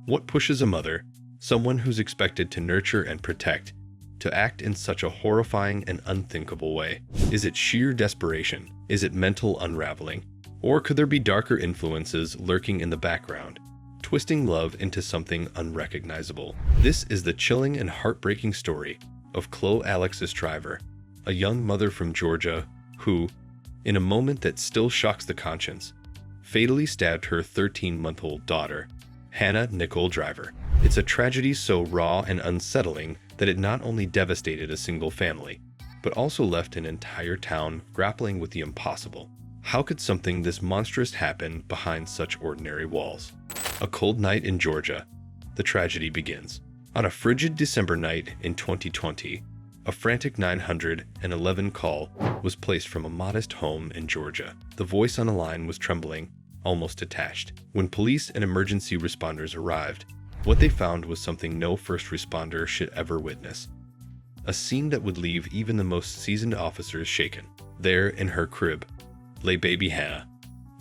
What pushes a mother, someone who's expected to nurture and protect, to act in such a horrifying and unthinkable way? Is it sheer desperation? Is it mental unraveling? Or could there be darker influences lurking in the background, twisting love into something unrecognizable? This is the chilling and heartbreaking story of Chloe Alexis Driver, a young mother from Georgia who, in a moment that still shocks the conscience, fatally stabbed her 13-month-old daughter, Hannah Nicole Driver. It's a tragedy so raw and unsettling that it not only devastated a single family, but also left an entire town grappling with the impossible. How could something this monstrous happen behind such ordinary walls? A cold night in Georgia, the tragedy begins. On a frigid December night in 2020, a frantic 911 call was placed from a modest home in Georgia. The voice on the line was trembling, almost detached. When police and emergency responders arrived, what they found was something no first responder should ever witness. A scene that would leave even the most seasoned officers shaken. There, in her crib, lay baby Hannah,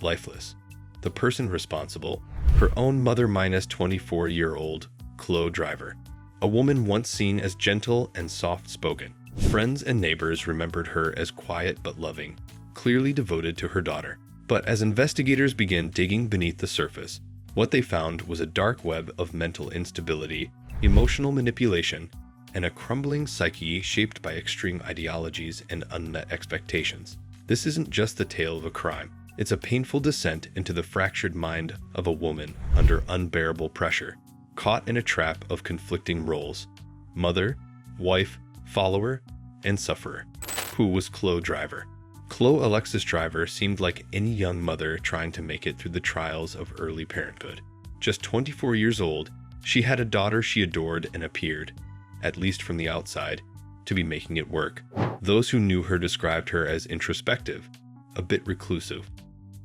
lifeless. The person responsible, her own mother minus 24-year-old Chloe Driver, a woman once seen as gentle and soft-spoken. Friends and neighbors remembered her as quiet but loving, clearly devoted to her daughter. But as investigators began digging beneath the surface, what they found was a dark web of mental instability, emotional manipulation, and a crumbling psyche shaped by extreme ideologies and unmet expectations. This isn't just the tale of a crime. It's a painful descent into the fractured mind of a woman under unbearable pressure, caught in a trap of conflicting roles: mother, wife, follower, and sufferer. Who was Chloe Driver? Chloe Alexis Driver seemed like any young mother trying to make it through the trials of early parenthood. Just 24 years old, she had a daughter she adored and appeared, at least from the outside, to be making it work. Those who knew her described her as introspective, a bit reclusive,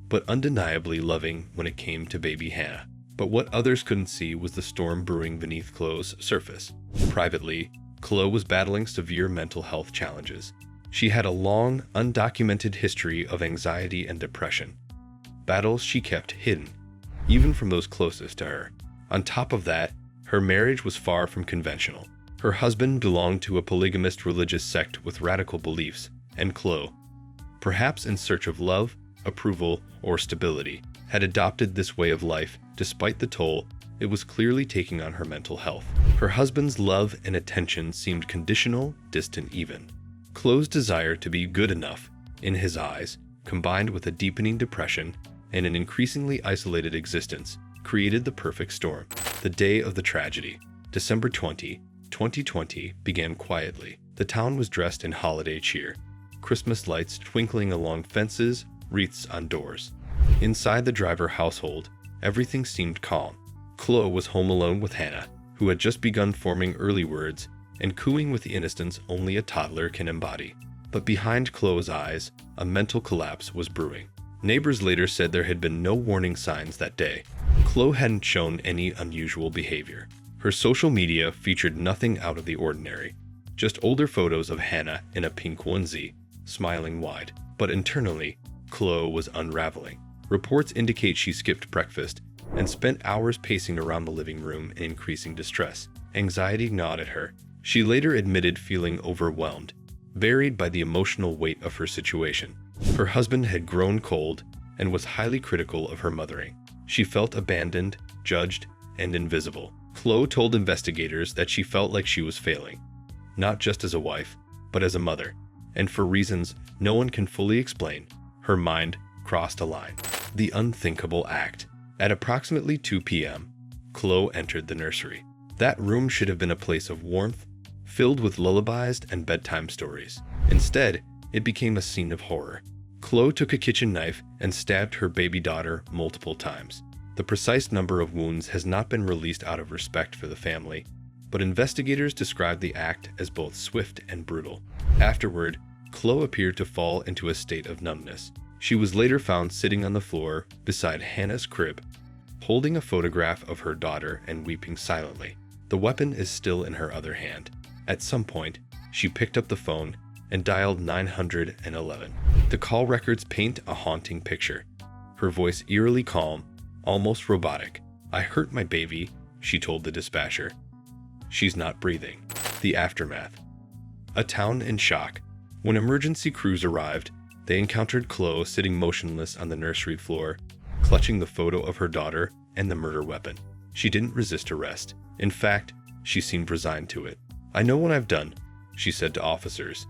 but undeniably loving when it came to baby Hannah. But what others couldn't see was the storm brewing beneath Chloe's surface. Privately, Chloe was battling severe mental health challenges. She had a long, undocumented history of anxiety and depression, battles she kept hidden, even from those closest to her. On top of that, her marriage was far from conventional. Her husband belonged to a polygamist religious sect with radical beliefs, and Chloe, perhaps in search of love, approval, or stability, had adopted this way of life despite the toll it was clearly taking on her mental health. Her husband's love and attention seemed conditional, distant even. Chloe's desire to be good enough, in his eyes, combined with a deepening depression and an increasingly isolated existence, created the perfect storm. The day of the tragedy, December 20, 2020, began quietly. The town was dressed in holiday cheer, Christmas lights twinkling along fences, wreaths on doors. Inside the Driver household, everything seemed calm. Chloe was home alone with Hannah, who had just begun forming early words and cooing with the innocence only a toddler can embody. But behind Chloe's eyes, a mental collapse was brewing. Neighbors later said there had been no warning signs that day. Chloe hadn't shown any unusual behavior. Her social media featured nothing out of the ordinary, just older photos of Hannah in a pink onesie, smiling wide. But internally, Chloe was unraveling. Reports indicate she skipped breakfast and spent hours pacing around the living room in increasing distress. Anxiety gnawed at her. She later admitted feeling overwhelmed, buried by the emotional weight of her situation. Her husband had grown cold and was highly critical of her mothering. She felt abandoned, judged, and invisible. Chloe told investigators that she felt like she was failing, not just as a wife, but as a mother. And for reasons no one can fully explain, her mind crossed a line. The unthinkable act. At approximately 2 p.m., Chloe entered the nursery. That room should have been a place of warmth, filled with lullabies and bedtime stories. Instead, it became a scene of horror. Chloe took a kitchen knife and stabbed her baby daughter multiple times. The precise number of wounds has not been released out of respect for the family, but investigators described the act as both swift and brutal. Afterward, Chloe appeared to fall into a state of numbness. She was later found sitting on the floor beside Hannah's crib, holding a photograph of her daughter and weeping silently. The weapon is still in her other hand. At some point, she picked up the phone and dialed 911. The call records paint a haunting picture. Her voice eerily calm, almost robotic. "I hurt my baby," she told the dispatcher. She's not breathing. The aftermath. A town in shock. When emergency crews arrived, they encountered Chloe sitting motionless on the nursery floor, clutching the photo of her daughter and the murder weapon. She didn't resist arrest. In fact, she seemed resigned to it. "I know what I've done," she said to officers.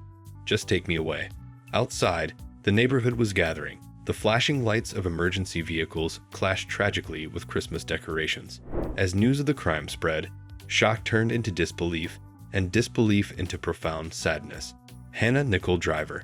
"Just take me away." Outside, the neighborhood was gathering. The flashing lights of emergency vehicles clashed tragically with Christmas decorations. As news of the crime spread, shock turned into disbelief, and disbelief into profound sadness. Hannah Nicole Driver,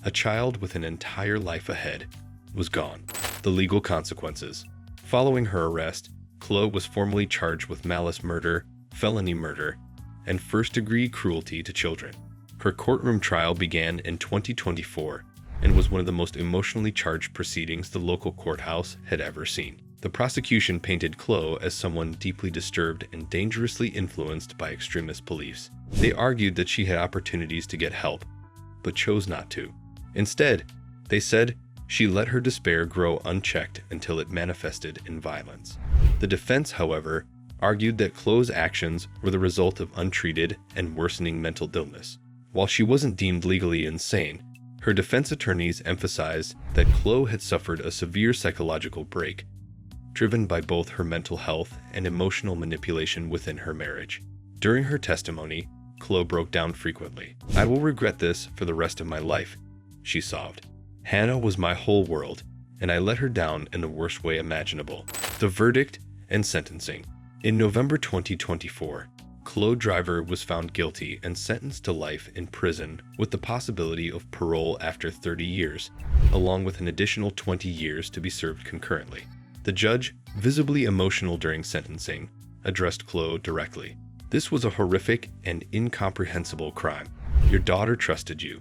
a child with an entire life ahead, was gone. The legal consequences. Following her arrest, Chloe was formally charged with malice murder, felony murder, and first-degree cruelty to children. Her courtroom trial began in 2024 and was one of the most emotionally charged proceedings the local courthouse had ever seen. The prosecution painted Chloe as someone deeply disturbed and dangerously influenced by extremist beliefs. They argued that she had opportunities to get help, but chose not to. Instead, they said she let her despair grow unchecked until it manifested in violence. The defense, however, argued that Chloe's actions were the result of untreated and worsening mental illness. While she wasn't deemed legally insane, her defense attorneys emphasized that Chloe had suffered a severe psychological break, driven by both her mental health and emotional manipulation within her marriage. During her testimony, Chloe broke down frequently. "I will regret this for the rest of my life," she sobbed. "Hannah was my whole world, and I let her down in the worst way imaginable." The verdict and sentencing. In November 2024, Chloe Driver was found guilty and sentenced to life in prison with the possibility of parole after 30 years, along with an additional 20 years to be served concurrently. The judge, visibly emotional during sentencing, addressed Chloe directly. "This was a horrific and incomprehensible crime. Your daughter trusted you.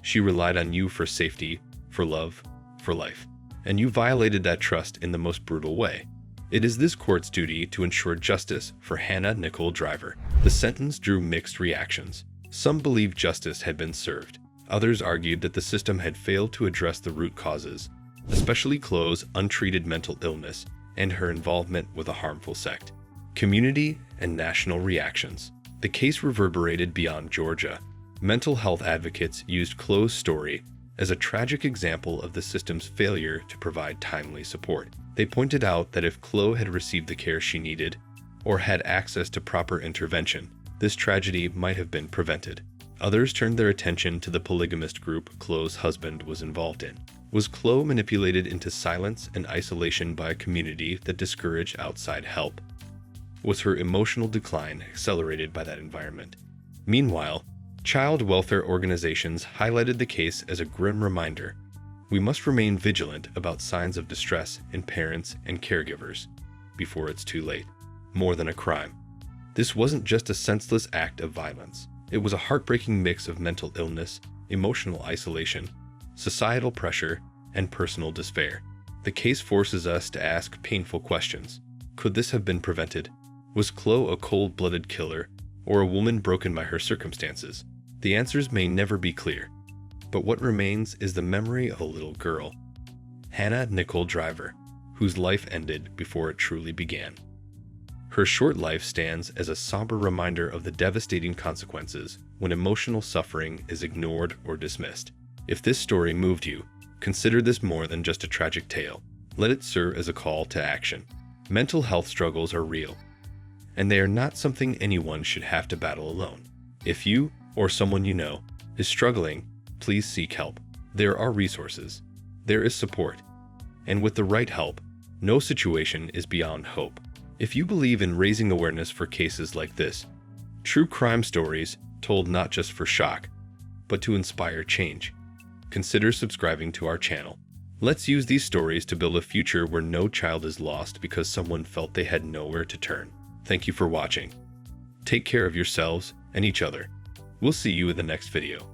She relied on you for safety, for love, for life. And you violated that trust in the most brutal way. It is this court's duty to ensure justice for Hannah Nicole Driver." The sentence drew mixed reactions. Some believed justice had been served. Others argued that the system had failed to address the root causes, especially Chloe's untreated mental illness and her involvement with a harmful sect. Community and national reactions. The case reverberated beyond Georgia. Mental health advocates used Chloe's story as a tragic example of the system's failure to provide timely support. They pointed out that if Chloe had received the care she needed or had access to proper intervention, this tragedy might have been prevented. Others turned their attention to the polygamist group Chloe's husband was involved in. Was Chloe manipulated into silence and isolation by a community that discouraged outside help? Was her emotional decline accelerated by that environment? Meanwhile, child welfare organizations highlighted the case as a grim reminder. We must remain vigilant about signs of distress in parents and caregivers before it's too late. More than a crime. This wasn't just a senseless act of violence. It was a heartbreaking mix of mental illness, emotional isolation, societal pressure, and personal despair. The case forces us to ask painful questions. Could this have been prevented? Was Chloe a cold-blooded killer or a woman broken by her circumstances? The answers may never be clear, but what remains is the memory of a little girl, Hannah Nicole Driver, whose life ended before it truly began. Her short life stands as a somber reminder of the devastating consequences when emotional suffering is ignored or dismissed. If this story moved you, consider this more than just a tragic tale. Let it serve as a call to action. Mental health struggles are real, and they are not something anyone should have to battle alone. If you, or someone you know, is struggling, please seek help. There are resources. There is support. And with the right help, no situation is beyond hope. If you believe in raising awareness for cases like this, true crime stories told not just for shock, but to inspire change, consider subscribing to our channel. Let's use these stories to build a future where no child is lost because someone felt they had nowhere to turn. Thank you for watching. Take care of yourselves and each other. We'll see you in the next video.